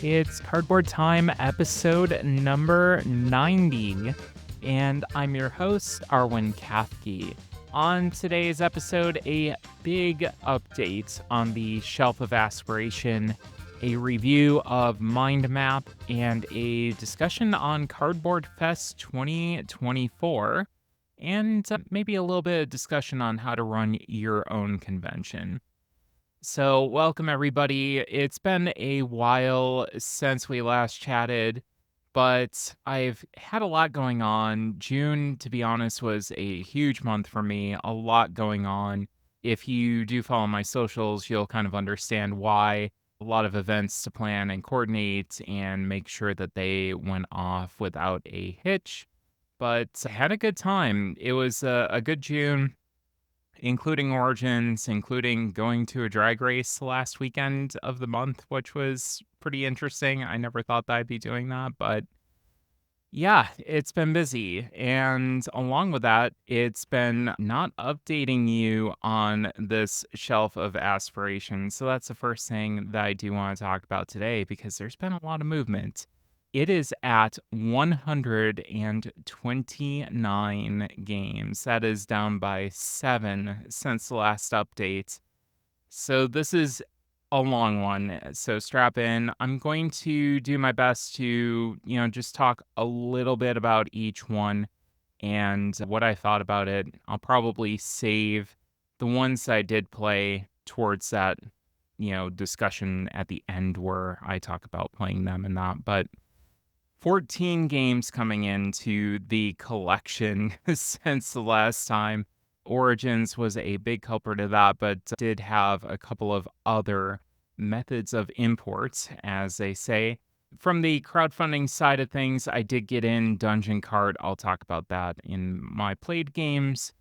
It's Cardboard Time episode number 90, and I'm your host, Arwen Kathke. On today's episode, a big update on the Shelf of Aspiration, a review of Mind Map, and a discussion on Cardboard Fest 2024, and maybe a little bit of discussion on how to run your own convention. So, welcome everybody. It's been a while since we last chatted, but I've had a lot going on. June, to be honest, was a huge month for me, a lot going on. If you do follow my socials, you'll kind of understand why. A lot of events to plan and coordinate and make sure that they went off without a hitch. But I had a good time. It was a good June, including Origins, including going to a drag race the last weekend of the month, which was pretty interesting. I never thought that I'd be doing that, but yeah, it's been busy. And along with that, it's been not updating you on this shelf of aspirations. So that's the first thing that I do want to talk about today because there's been a lot of movement. It is at 129 games. That is down by 7 since the last update. So this is a long one. So strap in. I'm going to do my best to, just talk a little bit about each one and what I thought about it. I'll probably save the ones I did play towards that, discussion at the end where I talk about playing them and that. But 14 games coming into the collection since the last time. Origins was a big culprit of that, but did have a couple of other methods of imports, as they say. From the crowdfunding side of things, I did get in Dungeon Cart. I'll talk about that in my played games.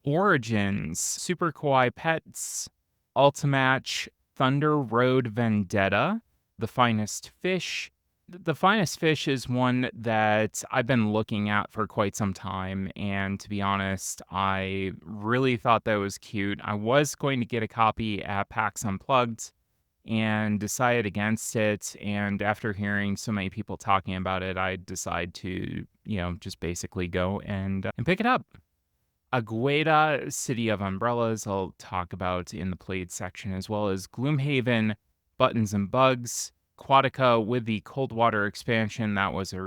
Origins, Super Kawaii Pets, Ultimatch, Thunder Road Vendetta, The Finest Fish. The Finest Fish is one that I've been looking at for quite some time, and to be honest, I really thought that was cute. I was going to get a copy at PAX Unplugged and decided against it, and after hearing so many people talking about it, I decided to, just basically go and pick it up. Agueda, City of Umbrellas, I'll talk about in the played section, as well as Gloomhaven, Buttons and Bugs, Quatica with the Coldwater expansion. That was a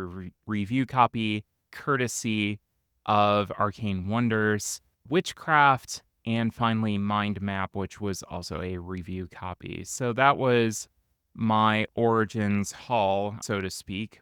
review copy, courtesy of Arcane Wonders, Witchcraft, and finally Mind Map, which was also a review copy. So that was my Origins haul, so to speak.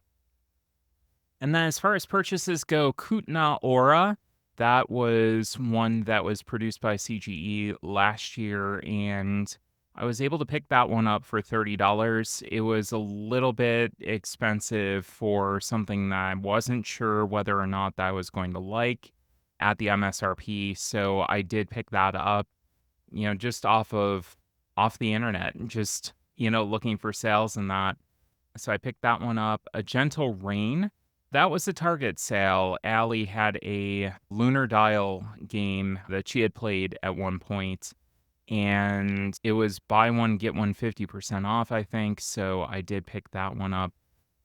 And then as far as purchases go, Kutna Aura, that was one that was produced by CGE last year, and I was able to pick that one up for $30. It was a little bit expensive for something that I wasn't sure whether or not that I was going to like at the MSRP, so I did pick that up, just off the internet, just, looking for sales and that. So I picked that one up. A Gentle Rain, that was a Target sale. Allie had a Lunar Dial game that she had played at one point, and it was buy one, get one 50% off, I think. So I did pick that one up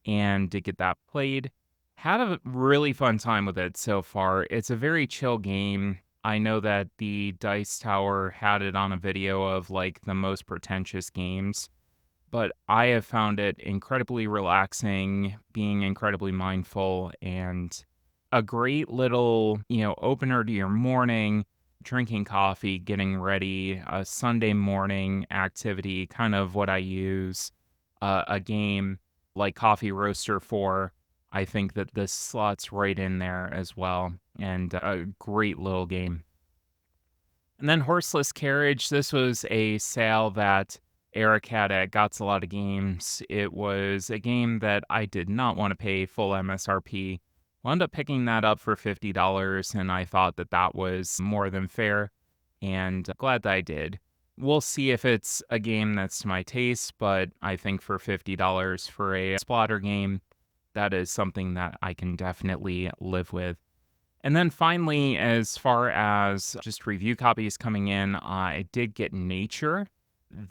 and did get that played. Had a really fun time with it so far. It's a very chill game. I know that the Dice Tower had it on a video of like the most pretentious games, but I have found it incredibly relaxing, being incredibly mindful, and a great little, opener to your morning, drinking coffee, getting ready, a Sunday morning activity, kind of what I use a game like Coffee Roaster for. I think that this slots right in there as well, and a great little game. And then Horseless Carriage, this was a sale that Eric had at Gots a Lot of Games. It was a game that I did not want to pay full MSRP. Wound up picking that up for $50, and I thought that that was more than fair, and glad that I did. We'll see if it's a game that's to my taste, but I think for $50 for a splatter game, that is something that I can definitely live with. And then finally, as far as just review copies coming in, I did get Nature.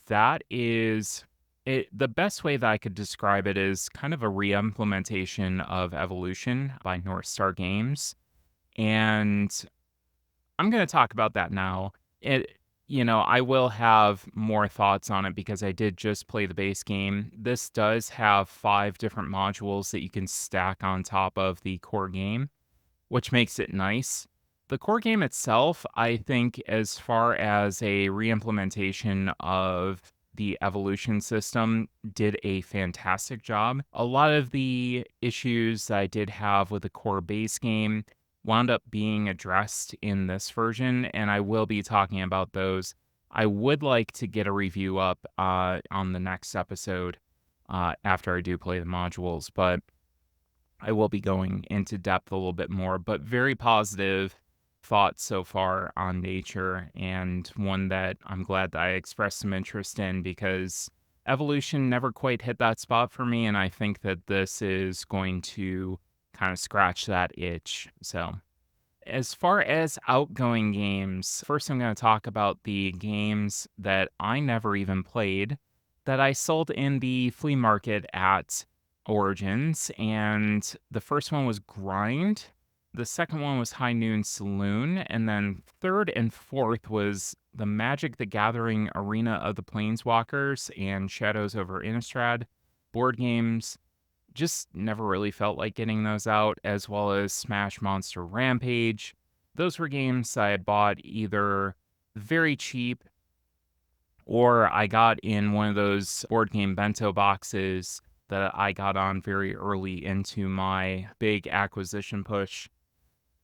That is The best way that I could describe it is kind of a re-implementation of Evolution by North Star Games, and I'm gonna talk about that now. It I will have more thoughts on it because I did just play the base game. This does have 5 different modules that you can stack on top of the core game, which makes it nice. The core game itself, I think, as far as a reimplementation of the evolution system, did a fantastic job. A lot of the issues I did have with the core base game wound up being addressed in this version, and I will be talking about those. I would like to get a review up on the next episode after I do play the modules, but I will be going into depth a little bit more, but very positive thoughts so far on nature, and one that I'm glad that I expressed some interest in because evolution never quite hit that spot for me, and I think that this is going to kind of scratch that itch. So, as far as outgoing games, first I'm going to talk about the games that I never even played that I sold in the flea market at Origins. And the first one was Grind. The second one was High Noon Saloon. And then third and fourth was the Magic the Gathering Arena of the Planeswalkers and Shadows over Innistrad board games. Just never really felt like getting those out, as well as Smash Monster Rampage. Those were games I bought either very cheap or I got in one of those board game bento boxes that I got on very early into my big acquisition push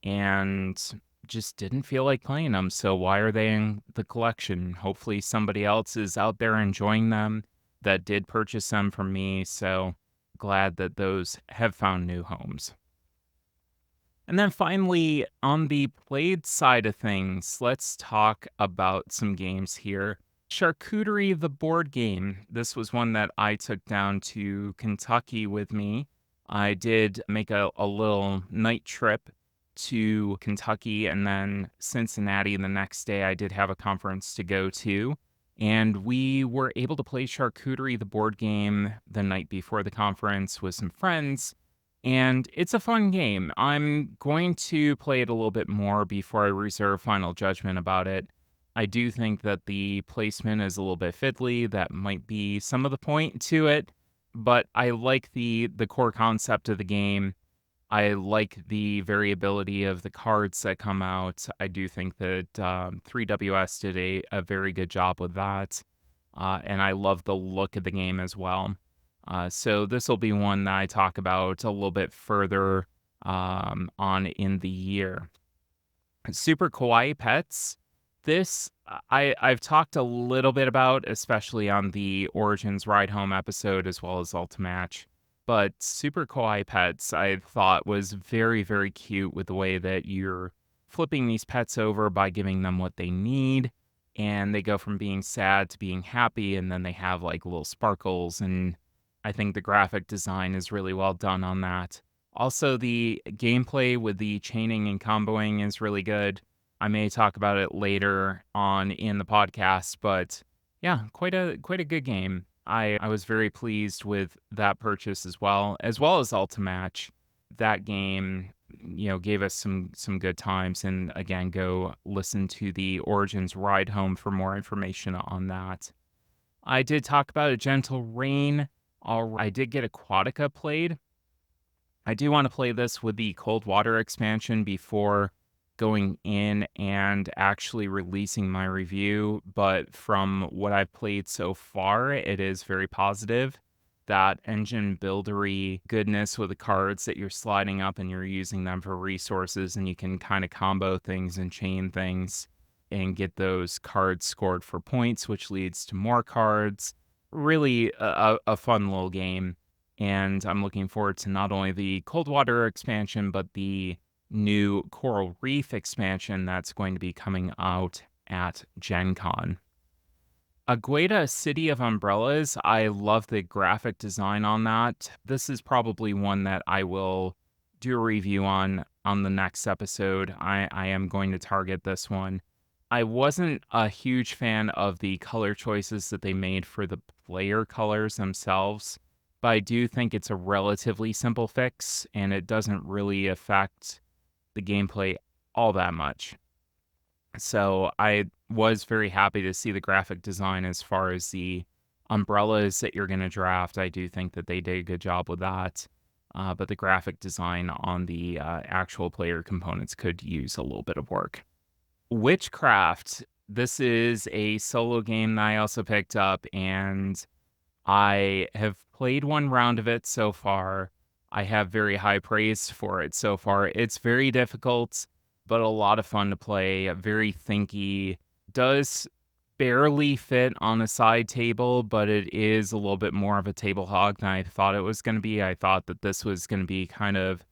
and just didn't feel like playing them. So why are they in the collection? Hopefully somebody else is out there enjoying them that did purchase them from me. So glad that those have found new homes. And then finally, on the played side of things, let's talk about some games here. Charcuterie, the board game. This was one that I took down to Kentucky with me. I did make a little night trip to Kentucky and then Cincinnati the next day. I did have a conference to go to. And we were able to play Charcuterie, the board game, the night before the conference with some friends. And it's a fun game. I'm going to play it a little bit more before I reserve final judgment about it. I do think that the placement is a little bit fiddly. That might be some of the point to it, but I like the core concept of the game. I like the variability of the cards that come out. I do think that 3WS did a very good job with that. And I love the look of the game as well. So this will be one that I talk about a little bit further on in the year. Super Kawaii Pets. This I've talked a little bit about, especially on the Origins Ride Home episode as well as Ultimatch. But Super Kawaii Pets I thought was very, very cute with the way that you're flipping these pets over by giving them what they need. And they go from being sad to being happy, and then they have like little sparkles. And I think the graphic design is really well done on that. Also, the gameplay with the chaining and comboing is really good. I may talk about it later on in the podcast, but yeah, quite a good game. I was very pleased with that purchase as well as Ultimatch. That game, gave us some good times. And again, go listen to the Origins Ride Home for more information on that. I did talk about A Gentle Rain. I did get Aquatica played. I do want to play this with the cold water expansion before going in and actually releasing my review, but from what I've played so far, it is very positive. That engine buildery goodness with the cards that you're sliding up and you're using them for resources, and you can kind of combo things and chain things and get those cards scored for points, which leads to more cards. Really a fun little game. And I'm looking forward to not only the cold water expansion, but the new Coral Reef expansion that's going to be coming out at Gen Con. Agueda City of Umbrellas, I love the graphic design on that. This is probably one that I will do a review on the next episode. I am going to target this one. I wasn't a huge fan of the color choices that they made for the player colors themselves, but I do think it's a relatively simple fix, and it doesn't really affect the gameplay all that much. So I was very happy to see the graphic design as far as the umbrellas that you're going to draft. I do think that they did a good job with that. But the graphic design on the actual player components could use a little bit of work. Witchcraft. This is a solo game that I also picked up, and I have played one round of it so far. I have very high praise for it so far. It's very difficult, but a lot of fun to play, very thinky. Does barely fit on a side table, but it is a little bit more of a table hog than I thought it was going to be. I thought that this was going to be kind of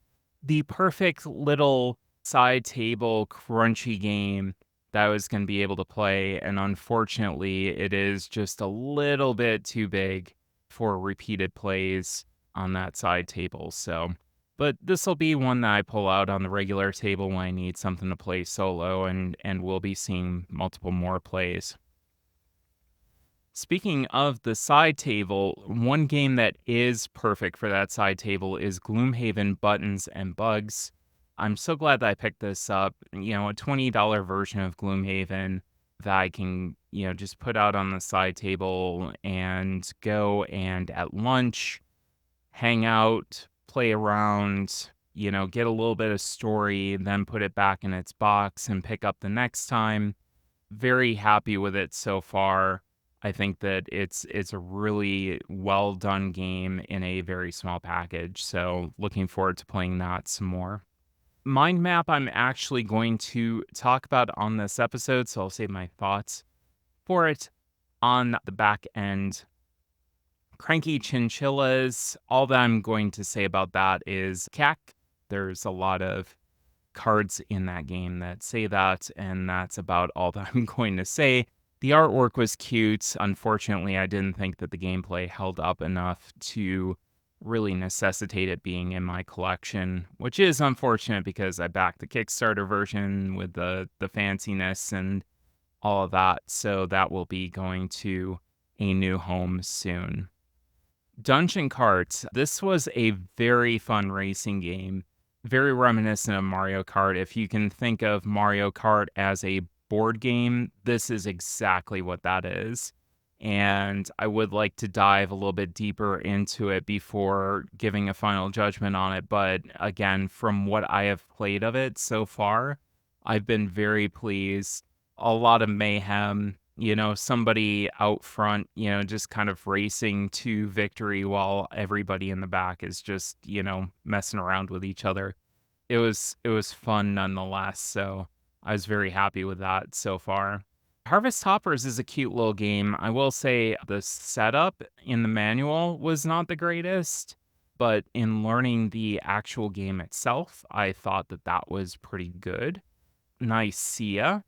the perfect little side table crunchy game that I was going to be able to play, and unfortunately, it is just a little bit too big for repeated plays on that side table. So, but this will be one that I pull out on the regular table when I need something to play solo, and we'll be seeing multiple more plays. Speaking of the side table, one game that is perfect for that side table is Gloomhaven Buttons and Bugs. I'm so glad that I picked this up. A $20 version of Gloomhaven that I can, just put out on the side table and go and at lunch, hang out, play around, get a little bit of story, then put it back in its box and pick up the next time. Very happy with it so far. I think that it's a really well done game in a very small package. So looking forward to playing that some more. Mind map I'm actually going to talk about on this episode, so I'll save my thoughts for it on the back end. Cranky chinchillas, all that I'm going to say about that is cack. There's a lot of cards in that game that say that, and that's about all that I'm going to say. The artwork was cute. Unfortunately, I didn't think that the gameplay held up enough to really necessitate it being in my collection, which is unfortunate because I backed the Kickstarter version with the fanciness and all of that, so that will be going to a new home soon. Dungeon Kart. This was a very fun racing game, very reminiscent of Mario Kart. If you can think of Mario Kart as a board game, this is exactly what that is. And I would like to dive a little bit deeper into it before giving a final judgment on it. But again, from what I have played of it so far, I've been very pleased. A lot of mayhem, somebody out front, just kind of racing to victory while everybody in the back is just, messing around with each other. It was fun nonetheless, so I was very happy with that so far. Harvest Hoppers is a cute little game. I will say the setup in the manual was not the greatest, but in learning the actual game itself, I thought that that was pretty good. Nicaea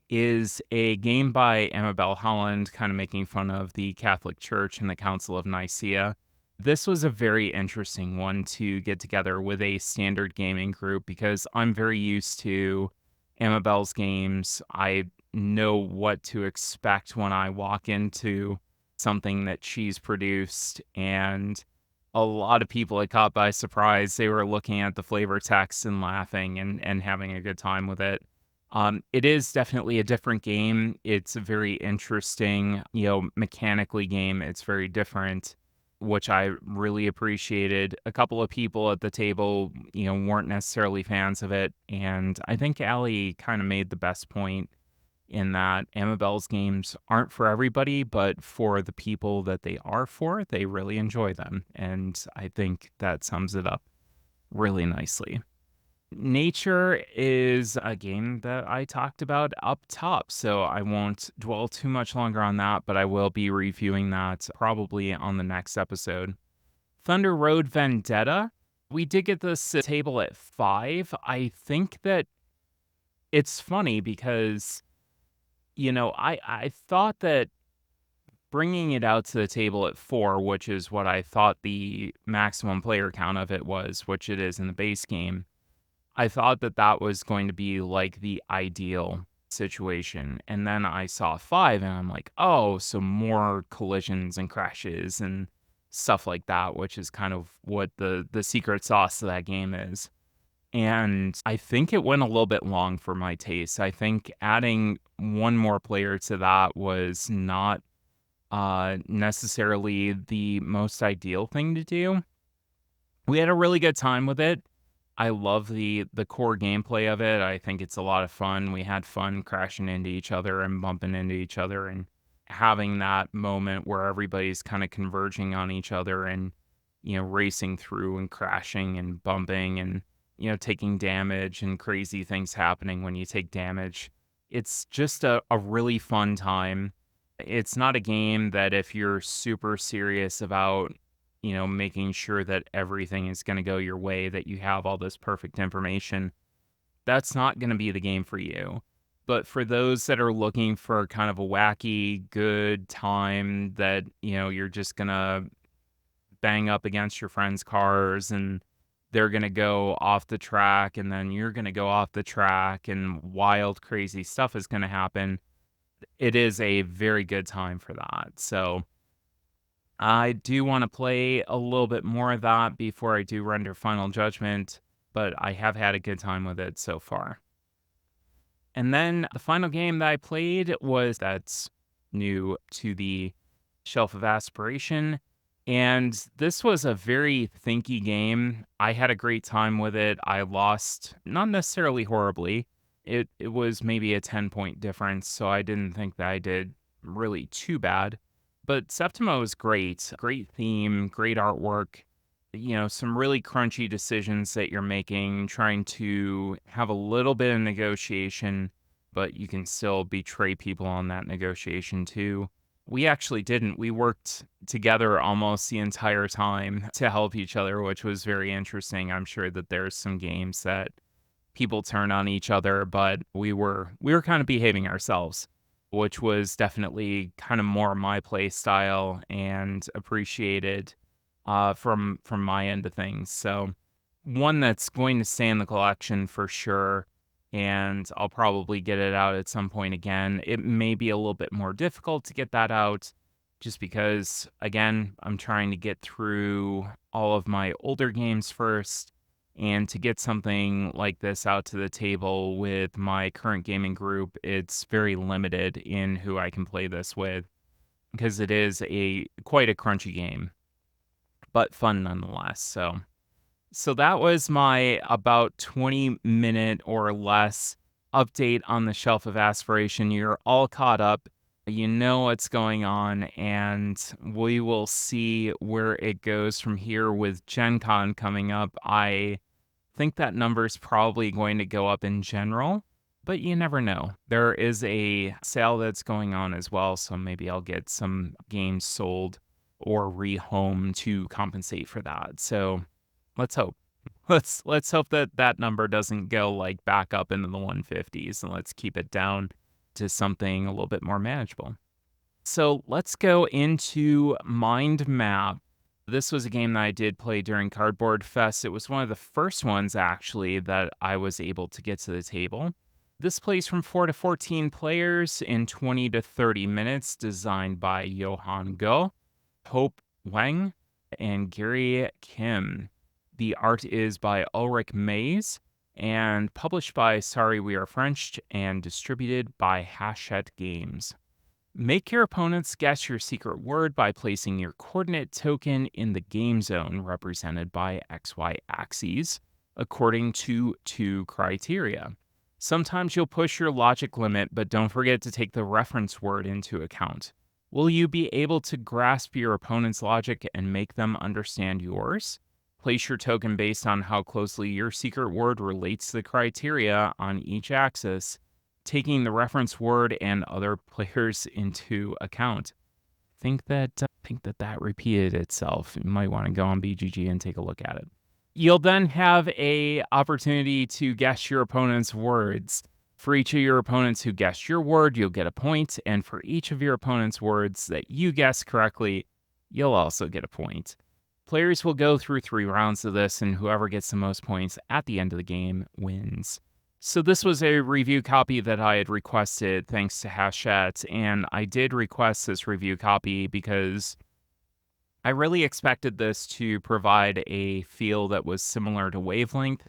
is a game by Amabel Holland, kind of making fun of the Catholic Church and the Council of Nicaea. This was a very interesting one to get together with a standard gaming group because I'm very used to Amabel's games. I know what to expect when I walk into something that she's produced, and a lot of people it caught by surprise. They were looking at the flavor text and laughing and having a good time with it. It is definitely a different game. It's a very interesting, mechanically game. It's very different, which I really appreciated. A couple of people at the table, weren't necessarily fans of it. And I think Allie kind of made the best point in that Amabel's games aren't for everybody, but for the people that they are for, they really enjoy them. And I think that sums it up really nicely. Nature is a game that I talked about up top, so I won't dwell too much longer on that, but I will be reviewing that probably on the next episode. Thunder Road Vendetta. We did get this table at 5. I think that it's funny because, I thought that bringing it out to the table at 4, which is what I thought the maximum player count of it was, which it is in the base game, I thought that that was going to be like the ideal situation. And then I saw 5 and I'm like, "Oh, so more collisions and crashes and stuff like that," which is kind of what the secret sauce to that game is. And I think it went a little bit long for my taste. I think adding one more player to that was not, necessarily the most ideal thing to do. We had a really good time with it. I love the core gameplay of it. I think it's a lot of fun. We had fun crashing into each other and bumping into each other and having that moment where everybody's kind of converging on each other and, racing through and crashing and bumping and, taking damage and crazy things happening when you take damage. It's just a really fun time. It's not a game that if you're super serious about making sure that everything is going to go your way, that you have all this perfect information, that's not going to be the game for you. But for those that are looking for kind of a wacky, good time that, you're just going to bang up against your friends' cars and they're going to go off the track and then you're going to go off the track and wild, crazy stuff is going to happen, it is a very good time for that. So, I do wanna play a little bit more of that before I do render final judgment, but I have had a good time with it so far. And then the final game that I played was that's new to the Shelf of Aspiration, and this was a very thinky game. I had a great time with it. I lost, not necessarily horribly. It was maybe a 10-point difference, so I didn't think that I did really too bad. But Septimo is great. Great theme, great artwork, some really crunchy decisions that you're making, trying to have a little bit of negotiation, but you can still betray people on that negotiation too. We actually didn't. We worked together almost the entire time to help each other, which was very interesting. I'm sure that there's some games that people turn on each other, but we were kind of behaving ourselves, which was definitely kind of more my play style and appreciated from my end of things. So one that's going to stay in the collection for sure, and I'll probably get it out at some point again. It may be a little bit more difficult to get that out just because, again, I'm trying to get through all of my older games first. And to get something like this out to the table with my current gaming group, it's very limited in who I can play this with because it is a quite a crunchy game, but fun nonetheless. So that was my about 20-minute or less update on the Shelf of Aspiration. You're all caught up. You know what's going on, and we will see where it goes from here with Gen Con coming up. I think that number's probably going to go up in general, but you never know. There is a sale that's going on as well, so maybe I'll get some games sold or rehome to compensate for that. So let's hope. Let's hope that that number doesn't go like back up into the 150s, and let's keep it down to something a little bit more manageable. So let's go into Mind Map. This was a game that I did play during Cardboard Fest. It was one of the first ones, actually, that I was able to get to the table. This plays from 4 to 14 players in 20 to 30 minutes, designed by Johan Go, Hope Wang, and Gary Kim. The art is by Ulrich Mays and published by Sorry We Are French and distributed by Hachette Games. Make your opponents guess your secret word by placing your coordinate token in the game zone represented by XY axes, according to 2 criteria. Sometimes you'll push your logic limit, but don't forget to take the reference word into account. Will you be able to grasp your opponent's logic and make them understand yours? Place your token based on how closely your secret word relates to the criteria on each axis, taking the reference word and other players into account. Think that repeated itself. You might want to go on BGG and take a look at it. You'll then have a opportunity to guess your opponent's words. For each of your opponents who guessed your word, you'll get a point, and for each of your opponent's words that you guess correctly, you'll also get a point. Players will go through 3 rounds of this, and whoever gets the most points at the end of the game wins. So this was a review copy that I had requested thanks to Hachette, and I did request this review copy because I really expected this to provide a feel that was similar to Wavelength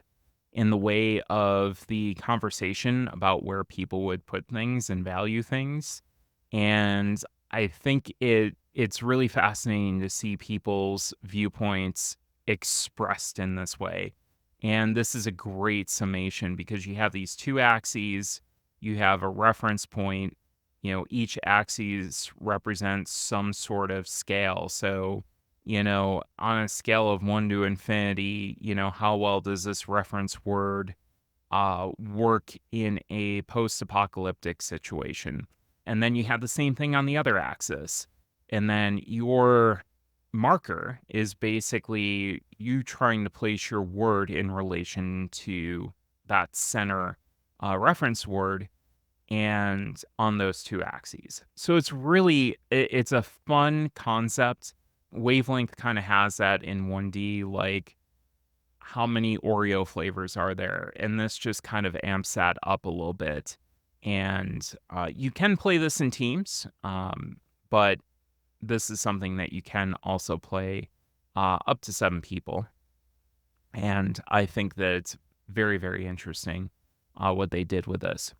in the way of the conversation about where people would put things and value things. And I think it's really fascinating to see people's viewpoints expressed in this way. And this is a great summation because you have these two axes, you have a reference point, each axis represents some sort of scale. So, on a scale of 1 to infinity, how well does this reference word work in a post-apocalyptic situation? And then you have the same thing on the other axis. And then your marker is basically you trying to place your word in relation to that center reference word and on those two axes. So it's a fun concept. Wavelength kind of has that in 1D, like how many Oreo flavors are there? And this just kind of amps that up a little bit. And you can play this in teams, but this is something that you can also play up to 7 people. And I think that it's very, very interesting what they did with this.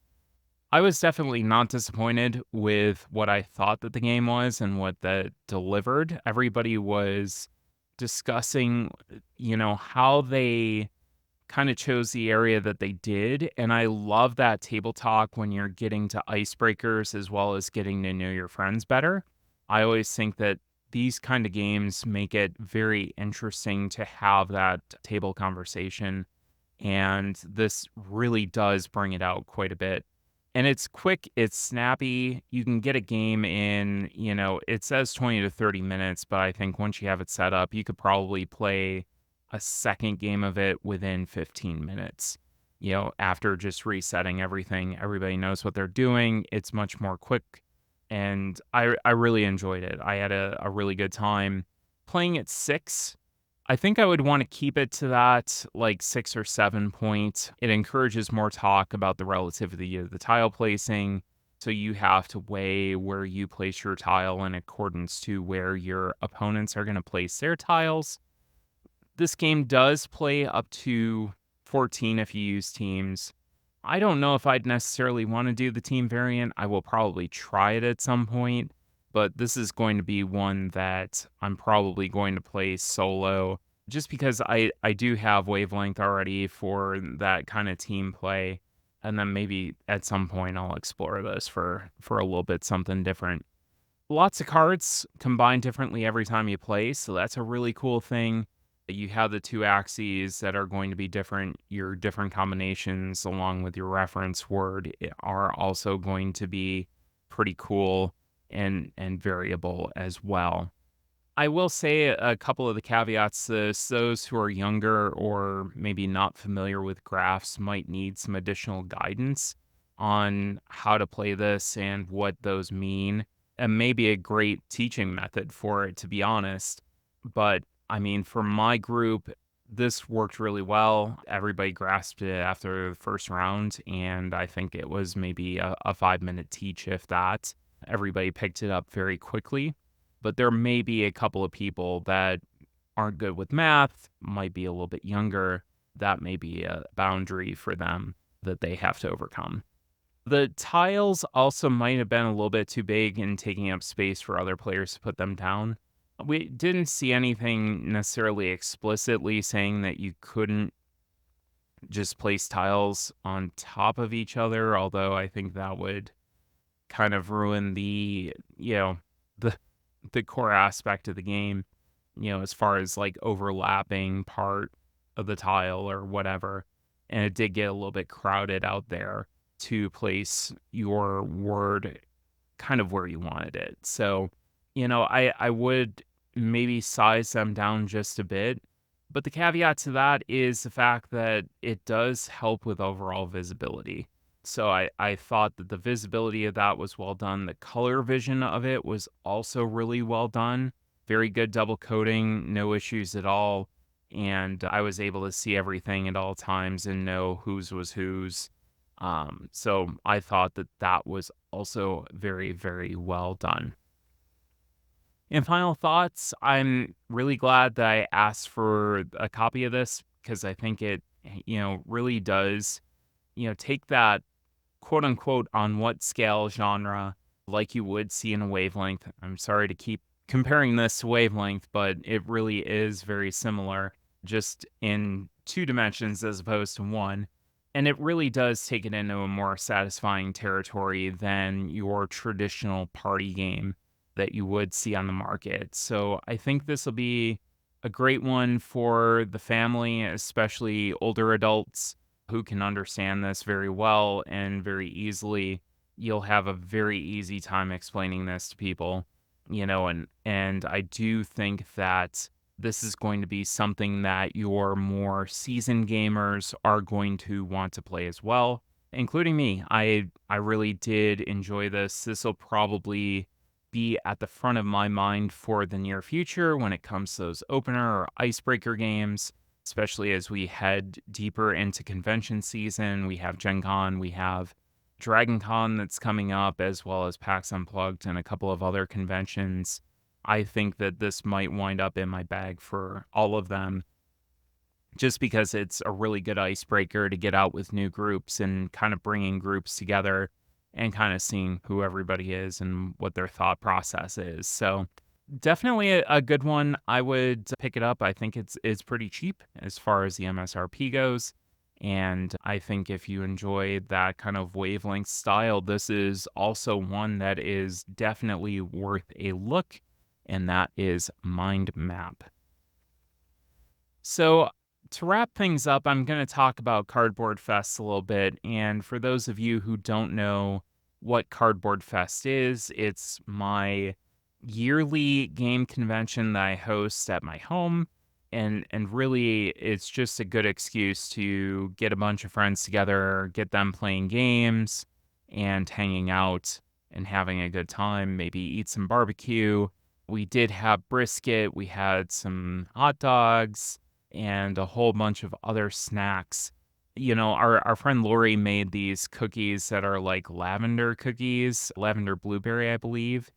I was definitely not disappointed with what I thought that the game was and what that delivered. Everybody was discussing, how they kind of chose the area that they did. And I love that table talk when you're getting to icebreakers as well as getting to know your friends better. I always think that these kind of games make it very interesting to have that table conversation. And this really does bring it out quite a bit. And it's quick, it's snappy. You can get a game in, it says 20 to 30 minutes, but I think once you have it set up, you could probably play a second game of it within 15 minutes. After just resetting everything, everybody knows what they're doing. It's much more quick. And I really enjoyed it. I had a really good time playing at 6. I think I would want to keep it to that like 6 or 7 point. It encourages more talk about the relativity of the tile placing. So you have to weigh where you place your tile in accordance to where your opponents are going to place their tiles. This game does play up to 14 if you use teams. I don't know if I'd necessarily want to do the team variant. I will probably try it at some point, but this is going to be one that I'm probably going to play solo just because I do have Wavelength already for that kind of team play. And then maybe at some point I'll explore this for a little bit something different. Lots of cards combine differently every time you play, so that's a really cool thing. You have the two axes that are going to be different. Your different combinations, along with your reference word, are also going to be pretty cool and variable as well. I will say a couple of the caveats. Those who are younger or maybe not familiar with graphs might need some additional guidance on how to play this and what those mean. And maybe a great teaching method for it, to be honest. But I mean, for my group, this worked really well. Everybody grasped it after the first round, and I think it was maybe a 5-minute teach, if that. Everybody picked it up very quickly, but there may be a couple of people that aren't good with math, might be a little bit younger. That may be a boundary for them that they have to overcome. The tiles also might have been a little bit too big and taking up space for other players to put them down. We didn't see anything necessarily explicitly saying that you couldn't just place tiles on top of each other, although I think that would kind of ruin the the core aspect of the game, as far as like overlapping part of the tile or whatever. And it did get a little bit crowded out there to place your word kind of where you wanted it. So, I would maybe size them down just a bit. But the caveat to that is the fact that it does help with overall visibility. So I thought that the visibility of that was well done. The color vision of it was also really well done. Very good double coding, no issues at all. And I was able to see everything at all times and know whose was whose. So I thought that that was also very, very well done. In final thoughts, I'm really glad that I asked for a copy of this because I think it, really does, take that quote unquote on what scale genre like you would see in a wavelength. I'm sorry to keep comparing this to wavelength, but it really is very similar, just in two dimensions as opposed to one. And it really does take it into a more satisfying territory than your traditional party game that you would see on the market. So I think this will be a great one for the family, especially older adults who can understand this very well and very easily. You'll have a very easy time explaining this to people, and I do think that this is going to be something that your more seasoned gamers are going to want to play as well, including me. I really did enjoy this. This will probably be at the front of my mind for the near future when it comes to those opener or icebreaker games, especially as we head deeper into convention season. We have Gen Con, we have Dragon Con that's coming up, as well as PAX Unplugged and a couple of other conventions. I think that this might wind up in my bag for all of them just because it's a really good icebreaker to get out with new groups and kind of bringing groups together and kind of seeing who everybody is and what their thought process is. So, definitely a good one. I would pick it up. I think it's pretty cheap as far as the MSRP goes. And I think if you enjoy that kind of wavelength style, this is also one that is definitely worth a look, and that is Mind Map. So, to wrap things up, I'm going to talk about Cardboard Fest a little bit. And for those of you who don't know what Cardboard Fest is, it's my yearly game convention that I host at my home. And really, it's just a good excuse to get a bunch of friends together, get them playing games and hanging out and having a good time, maybe eat some barbecue. We did have brisket, we had some hot dogs and a whole bunch of other snacks. Our friend Lori made these cookies that are like lavender cookies, lavender blueberry, I believe.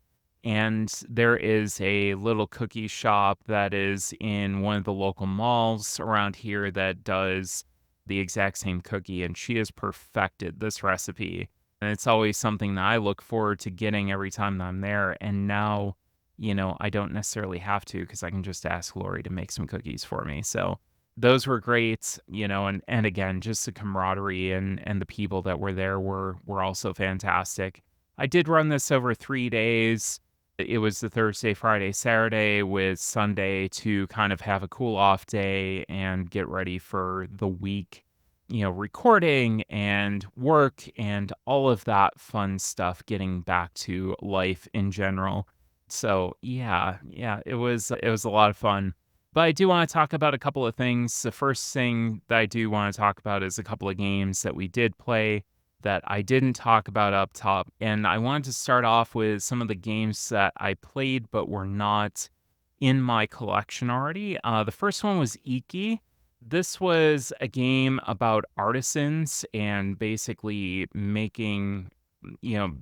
And there is a little cookie shop that is in one of the local malls around here that does the exact same cookie, and she has perfected this recipe. And it's always something that I look forward to getting every time that I'm there. And now, I don't necessarily have to because I can just ask Lori to make some cookies for me. So those were great, and again, just the camaraderie and the people that were there were also fantastic. I did run this over 3 days. It was the Thursday, Friday, Saturday with Sunday to kind of have a cool off day and get ready for the week, recording and work and all of that fun stuff, getting back to life in general. So yeah, it was a lot of fun. But I do want to talk about a couple of things. The first thing that I do want to talk about is a couple of games that we did play that I didn't talk about up top. And I wanted to start off with some of the games that I played but were not in my collection already. The first one was Iki. This was a game about artisans and basically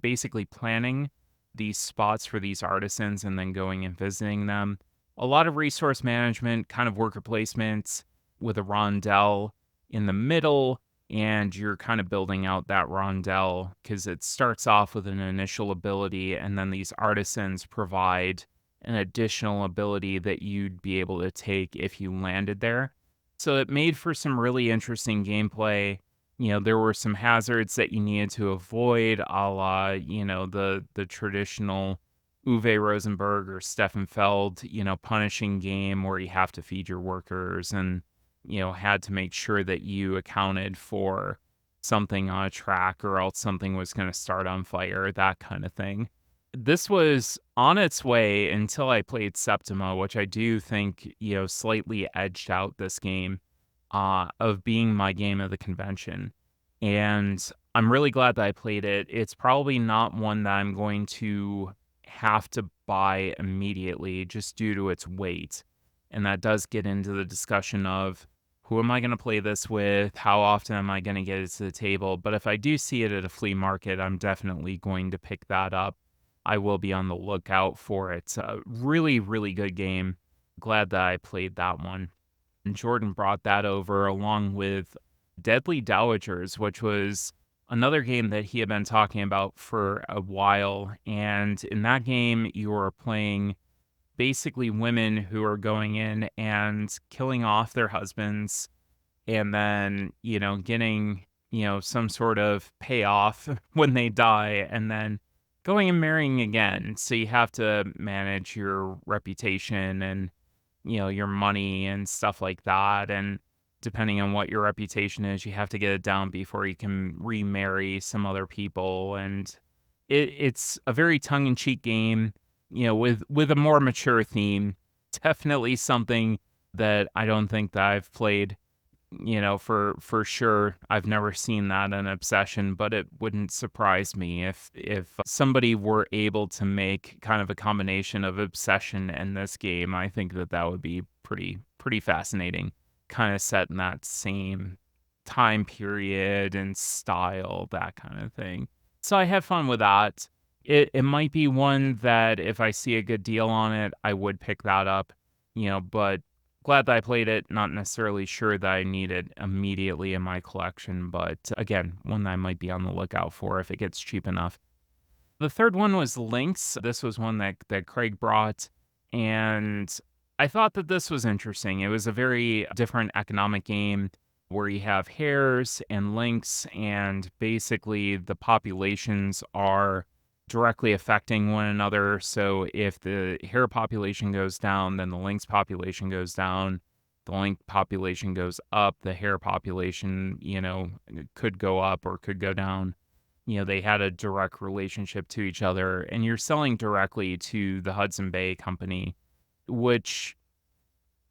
basically planning these spots for these artisans and then going and visiting them. A lot of resource management, kind of worker placements with a rondel in the middle, and you're kind of building out that rondel because it starts off with an initial ability, and then these artisans provide an additional ability that you'd be able to take if you landed there. So it made for some really interesting gameplay. There were some hazards that you needed to avoid, a la, the traditional Uwe Rosenberg or Stefan Feld, punishing game where you have to feed your workers and, had to make sure that you accounted for something on a track or else something was going to start on fire, that kind of thing. This was on its way until I played Septima, which I do think, slightly edged out this game of being my game of the convention. And I'm really glad that I played it. It's probably not one that I'm going to have to buy immediately just due to its weight. And that does get into the discussion of who am I going to play this with? How often am I going to get it to the table? But if I do see it at a flea market, I'm definitely going to pick that up. I will be on the lookout for it. Really, really good game. Glad that I played that one. And Jordan brought that over along with Deadly Dowagers, which was another game that he had been talking about for a while. And in that game, you were playing basically women who are going in and killing off their husbands and then, getting, some sort of payoff when they die and then going and marrying again. So you have to manage your reputation and, your money and stuff like that. And depending on what your reputation is, you have to get it down before you can remarry some other people. And it's a very tongue in cheek game, with a more mature theme. Definitely something that I don't think that I've played, for sure. I've never seen that in Obsession, but it wouldn't surprise me if somebody were able to make kind of a combination of Obsession and this game. I think that that would be pretty fascinating. Kind of set in that same time period and style, that kind of thing. So I had fun with that. It might be one that if I see a good deal on it, I would pick that up, but glad that I played it, not necessarily sure that I need it immediately in my collection, but again, one that I might be on the lookout for if it gets cheap enough. The third one was Lynx. This was one that Craig brought, and I thought that this was interesting. It was a very different economic game where you have hares and lynx, and basically the populations are directly affecting one another. So if the hare population goes down, then the lynx population goes down. The lynx population goes up, the hare population, could go up or could go down. They had a direct relationship to each other, and you're selling directly to the Hudson Bay Company, which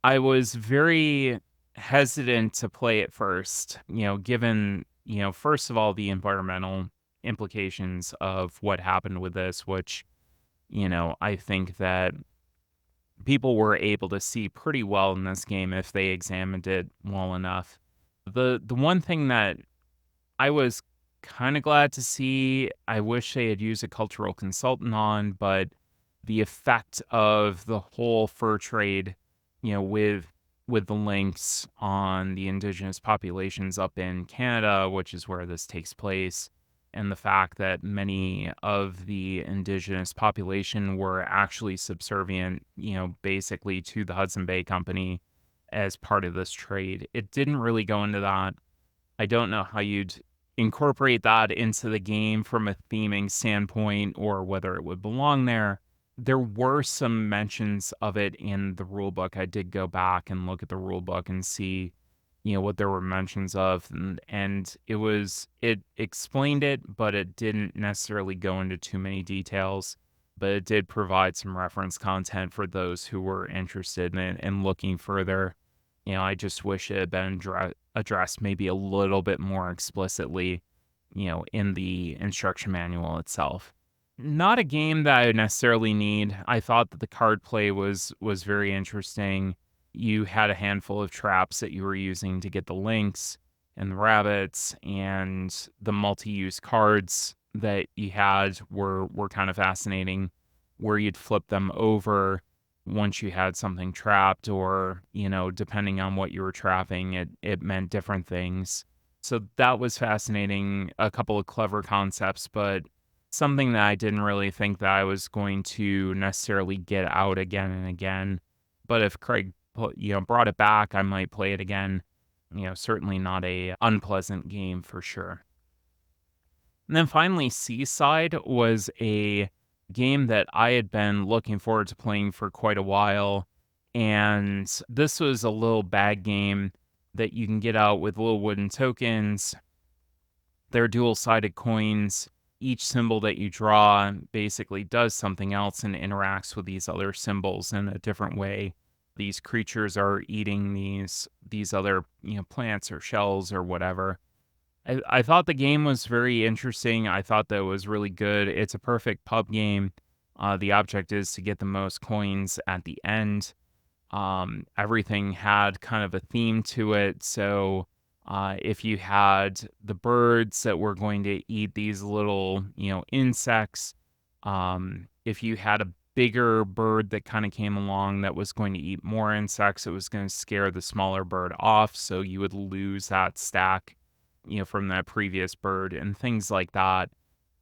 I was very hesitant to play at first, given, first of all, the environmental implications of what happened with this, which, I think that people were able to see pretty well in this game if they examined it well enough. The one thing that I was kind of glad to see, I wish they had used a cultural consultant on, but the effect of the whole fur trade, with the lynx on the indigenous populations up in Canada, which is where this takes place, and the fact that many of the indigenous population were actually subservient, basically to the Hudson Bay Company as part of this trade. It didn't really go into that. I don't know how you'd incorporate that into the game from a theming standpoint or whether it would belong there. There were some mentions of it in the rule book. I did go back and look at the rule book and see, what there were mentions of, and it explained it, but it didn't necessarily go into too many details. But it did provide some reference content for those who were interested in looking further. I just wish it had been addressed maybe a little bit more explicitly, in the instruction manual itself. Not a game that I necessarily need. I thought that the card play was very interesting. You had a handful of traps that you were using to get the lynx and the rabbits, and the multi-use cards that you had were kind of fascinating, where you'd flip them over once you had something trapped, or, depending on what you were trapping, it meant different things. So that was fascinating. A couple of clever concepts, but something that I didn't really think that I was going to necessarily get out again and again. But if Craig, brought it back, I might play it again. Certainly not a unpleasant game for sure. And then finally, Seaside was a game that I had been looking forward to playing for quite a while. And this was a little bag game that you can get out with little wooden tokens. They're dual-sided coins. Each symbol that you draw basically does something else and interacts with these other symbols in a different way. These creatures are eating these other, plants or shells or whatever. I thought the game was very interesting. I thought that it was really good. It's a perfect pub game. The object is to get the most coins at the end. Everything had kind of a theme to it. So if you had the birds that were going to eat these little, insects, if you had a bigger bird that kind of came along that was going to eat more insects, it was going to scare the smaller bird off. So you would lose that stack, from that previous bird and things like that.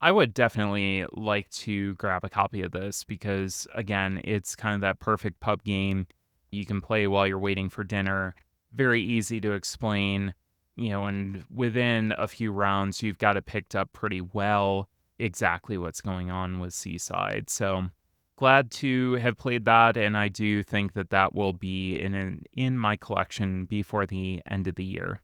I would definitely like to grab a copy of this because, again, it's kind of that perfect pub game you can play while you're waiting for dinner. Very easy to explain, and within a few rounds, you've got it picked up pretty well exactly what's going on with Seaside. So glad to have played that, and I do think that that will be in my collection before the end of the year.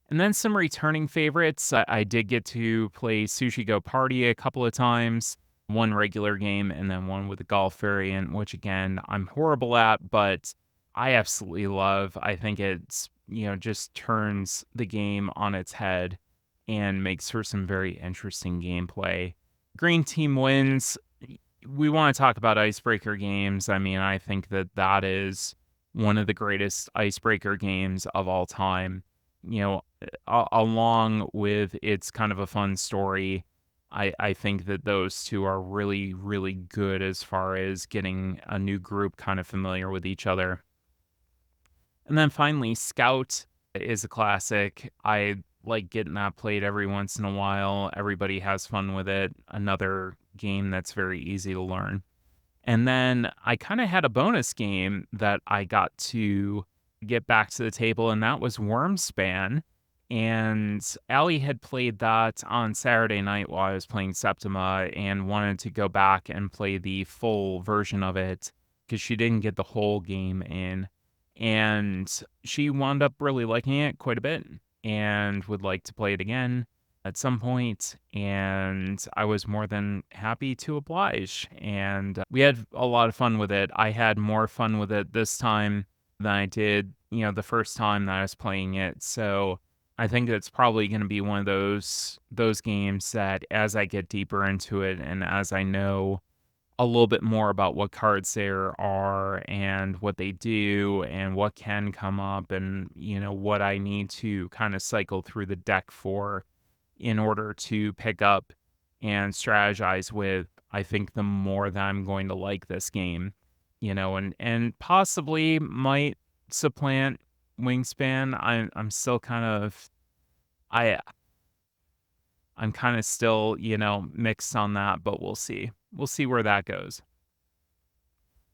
And then some returning favorites. I did get to play Sushi Go Party a couple of times, one regular game and then one with a golf variant, which again, I'm horrible at, but I absolutely love. I think it's, just turns the game on its head and makes for some very interesting gameplay. Green team wins. We want to talk about icebreaker games. I mean, I think that that is one of the greatest icebreaker games of all time. Along with its kind of a fun story, I think that those two are really, really good as far as getting a new group kind of familiar with each other. And then finally, Scout is a classic. I like getting that played every once in a while. Everybody has fun with it. Another game that's very easy to learn. And then I kind of had a bonus game that I got to get back to the table, and that was Wormspan. And Allie had played that on Saturday night while I was playing Septima and wanted to go back and play the full version of it because she didn't get the whole game in. And she wound up really liking it quite a bit and would like to play it again at some point, and I was more than happy to oblige. And we had a lot of fun with it. I had more fun with it this time than I did, the first time that I was playing it. So I think it's probably going to be one of those games that as I get deeper into it and as I know a little bit more about what cards there are and what they do and what can come up and what I need to kind of cycle through the deck for in order to pick up and strategize with, I think the more that I'm going to like this game, and possibly might supplant Wingspan. I'm still kind of I I'm kind of still, mixed on that, but we'll see. We'll see where that goes.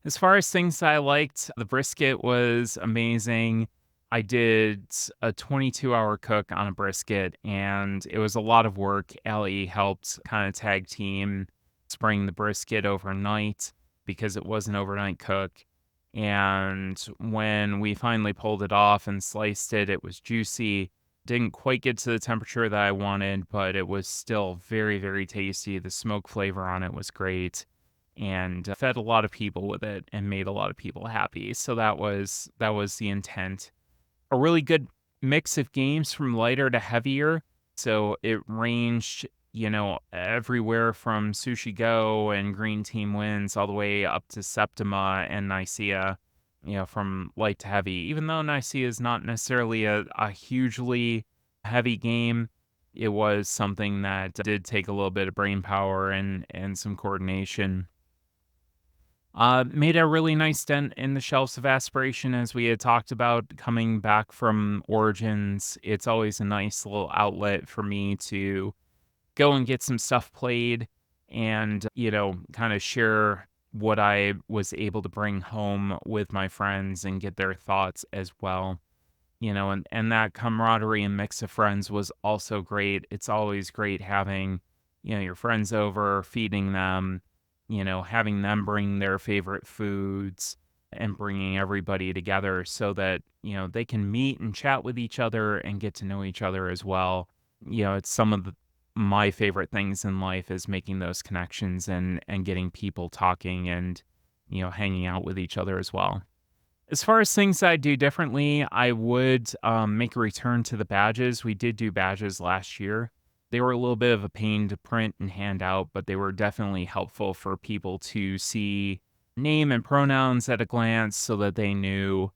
As far as things I liked, the brisket was amazing. I did a 22-hour cook on a brisket, and it was a lot of work. Ellie helped kind of tag team spraying the brisket overnight because it was an overnight cook. And when we finally pulled it off and sliced it, it was juicy. Didn't quite get to the temperature that I wanted, but it was still very, very tasty. The smoke flavor on it was great and fed a lot of people with it and made a lot of people happy. So that was the intent. A really good mix of games from lighter to heavier. So it ranged, everywhere from Sushi Go and Green Team Wins all the way up to Septima and Nicaea, from light to heavy. Even though Nicaea is not necessarily a hugely heavy game, it was something that did take a little bit of brain power and some coordination. Made a really nice dent in the shelves of aspiration as we had talked about coming back from Origins. It's always a nice little outlet for me to go and get some stuff played and, kind of share what I was able to bring home with my friends and get their thoughts as well. And that camaraderie and mix of friends was also great. It's always great having, your friends over, feeding them, having them bring their favorite foods and bringing everybody together so that, they can meet and chat with each other and get to know each other as well. It's some of my favorite things in life is making those connections and getting people talking and, hanging out with each other as well. As far as things I do differently, I would make a return to the badges. We did do badges last year. They were a little bit of a pain to print and hand out, but they were definitely helpful for people to see, name and pronouns at a glance so that they knew,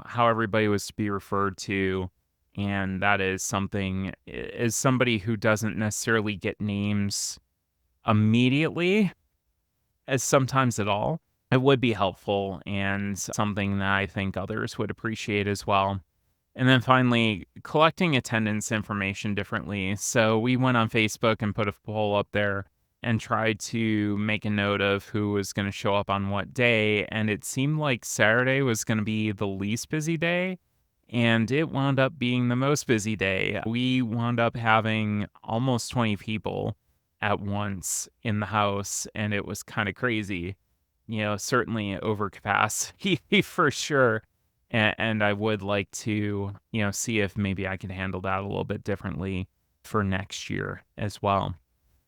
how everybody was to be referred to. And that is something, as somebody who doesn't necessarily get names immediately, as sometimes at all, it would be helpful and something that I think others would appreciate as well. And then finally, collecting attendance information differently. So we went on Facebook and put a poll up there and tried to make a note of who was going to show up on what day. And it seemed like Saturday was going to be the least busy day. And it wound up being the most busy day. We wound up having almost 20 people at once in the house, and it was kind of crazy. Certainly over capacity for sure. And I would like to, see if maybe I can handle that a little bit differently for next year as well.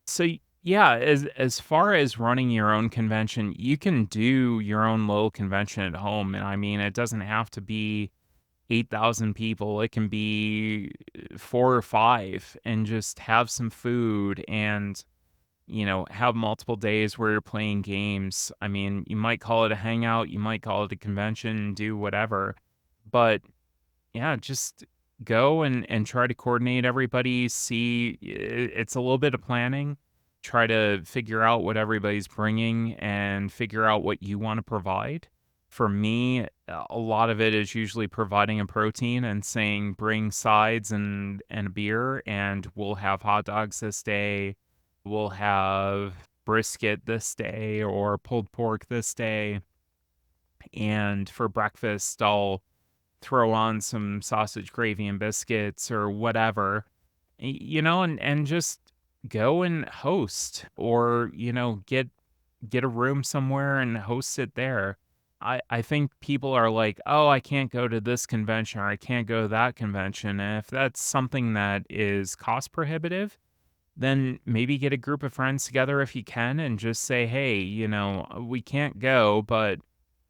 So yeah, as far as running your own convention, you can do your own little convention at home. And I mean, it doesn't have to be 8,000 people. It can be 4 or 5 and just have some food and have multiple days where you're playing games. I mean, you might call it a hangout, you might call it a convention, do whatever. But yeah, just go and try to coordinate everybody, see it's a little bit of planning. Try to figure out what everybody's bringing and figure out what you want to provide. For me, a lot of it is usually providing a protein and saying bring sides and a beer, and we'll have hot dogs this day. We'll have brisket this day or pulled pork this day. And for breakfast, I'll throw on some sausage gravy and biscuits or whatever, and just go and host or, get a room somewhere and host it there. I think people are like, "Oh, I can't go to this convention or I can't go to that convention." And if that's something that is cost prohibitive, then maybe get a group of friends together if you can and just say, "Hey, we can't go, but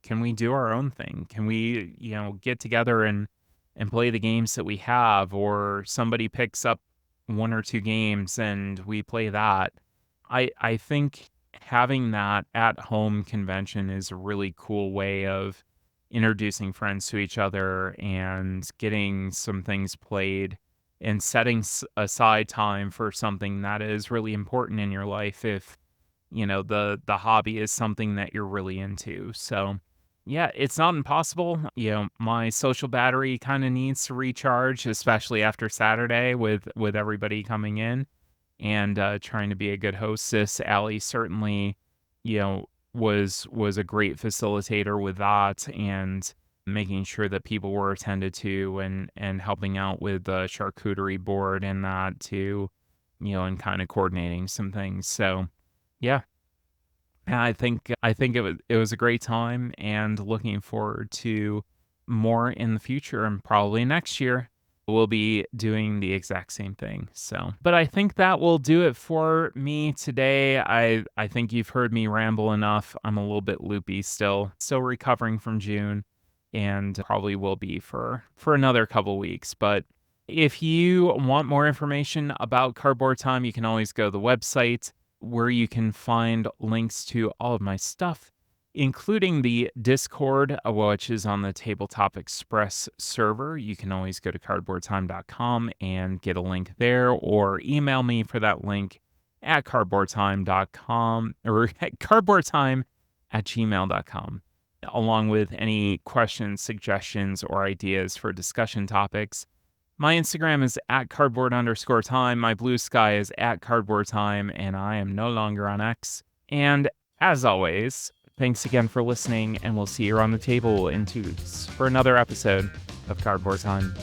can we do our own thing? Can we, get together and play the games that we have, or somebody picks up 1 or 2 games and we play that." I think having that at-home convention is a really cool way of introducing friends to each other and getting some things played and setting aside time for something that is really important in your life if, the hobby is something that you're really into. So, yeah, it's not impossible. My social battery kind of needs to recharge, especially after Saturday with everybody coming in and trying to be a good hostess. Allie certainly, was a great facilitator with that and making sure that people were attended to and helping out with the charcuterie board and that too, and kind of coordinating some things. So, yeah, I think it was a great time and looking forward to more in the future and probably next year we'll be doing the exact same thing. So, but I think that will do it for me today. I think you've heard me ramble enough. I'm a little bit loopy still recovering from June and probably will be for another couple weeks, but if you want more information about Cardboard Time, you can always go to the website where you can find links to all of my stuff, including the Discord, which is on the Tabletop Express server. You can always go to cardboardtime.com and get a link there, or email me for that link at cardboardtime.com or at cardboardtime@gmail.com, along with any questions, suggestions, or ideas for discussion topics. My Instagram is at cardboard_time. My Blue Sky is at cardboard time, and I am no longer on X. And as always, thanks again for listening, and we'll see you around the table in 2 weeks for another episode of Cardboard Time.